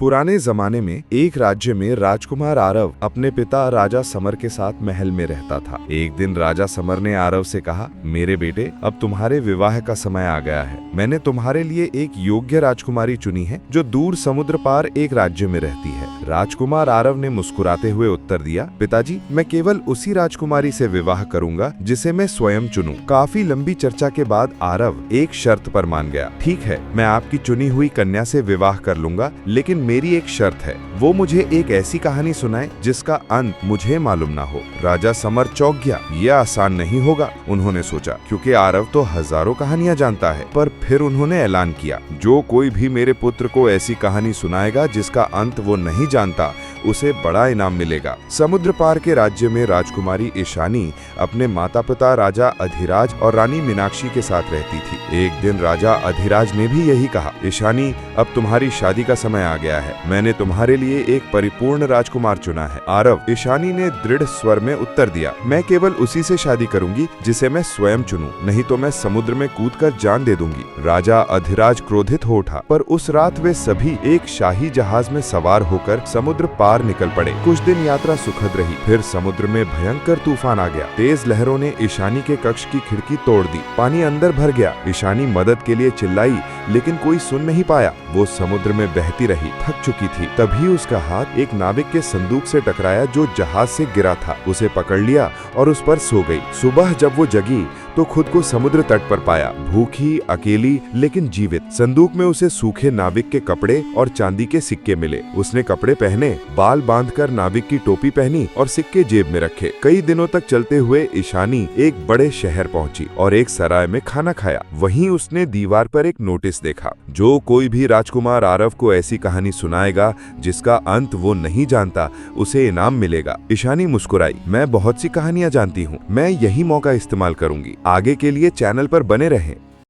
पुराने जमाने में एक राज्य में राजकुमार आरव अपने पिता राजा समर के साथ महल में रहता था। एक दिन राजा समर ने आरव से कहा, मेरे बेटे, अब तुम्हारे विवाह का समय आ गया है। मैंने तुम्हारे लिए एक योग्य राजकुमारी चुनी है जो दूर समुद्र पार एक राज्य में रहती है। राजकुमार आरव ने मुस्कुराते हुए उत्तर दिया, पिताजी, मैं केवल उसी राजकुमारी से विवाह करूंगा जिसे मैं स्वयं चुनूं। काफी लंबी चर्चा के बाद आरव एक शर्त पर मान गया। ठीक है, मैं आपकी चुनी हुई कन्या से विवाह कर लूंगा, लेकिन मेरी एक शर्त है, वो मुझे एक ऐसी कहानी सुनाए जिसका अंत मुझे मालूम ना हो। राजा समर चौंक गया। यह आसान नहीं होगा, उन्होंने सोचा, क्योंकि आरव तो हजारों कहानियां जानता है। पर फिर उन्होंने ऐलान किया, जो कोई भी मेरे पुत्र को ऐसी कहानी सुनाएगा जिसका अंत वो नहीं जानता, उसे बड़ा इनाम मिलेगा। समुद्र पार के राज्य में राजकुमारी ईशानी अपने माता पिता राजा अधिराज और रानी मीनाक्षी के साथ रहती थी। एक दिन राजा अधिराज ने भी यही कहा, ईशानी, अब तुम्हारी शादी का समय आ गया है। मैंने तुम्हारे लिए एक परिपूर्ण राजकुमार चुना है। आरव, ईशानी ने दृढ़ स्वर में उत्तर दिया, मैं केवल उसी से शादी करूंगी जिसे मैं स्वयं चुनूं, नहीं तो मैं समुद्र में कूदकर जान दे दूंगी। राजा अधिराज क्रोधित हो उठा, पर उस रात वे सभी एक शाही जहाज में सवार होकर समुद्र पार निकल पड़े। कुछ दिन यात्रा सुखद रही, फिर समुद्र में भयंकर तूफान आ गया। तेज लहरों ने ईशानी के कक्ष की खिड़की तोड़ दी। पानी अंदर भर गया। ईशानी मदद के लिए चिल्लाई, लेकिन कोई सुन नहीं पाया। वो समुद्र में बहती रही, थक चुकी थी। तभी उसका हाथ एक नाविक के संदूक से टकराया जो जहाज से गिरा था। उसे पकड़ लिया और उस पर सो गई। सुबह जब वो जगी तो खुद को समुद्र तट पर पाया, भूखी, अकेली, लेकिन जीवित। संदूक में उसे सूखे नाविक के कपड़े और चांदी के सिक्के मिले। उसने कपड़े पहने, बाल बांधकर नाविक की टोपी पहनी और सिक्के जेब में रखे। कई दिनों तक चलते हुए ईशानी एक बड़े शहर पहुंची और एक सराय में खाना खाया। वहीं उसने दीवार पर एक नोटिस देखा, जो कोई भी राजकुमार आरव को ऐसी कहानी सुनाएगा जिसका अंत वो नहीं जानता, उसे इनाम मिलेगा। ईशानी मुस्कुराई, मैं बहुत सी कहानियां जानती हूँ, मैं यही मौका इस्तेमाल करूंगी। आगे के लिए चैनल पर बने रहें।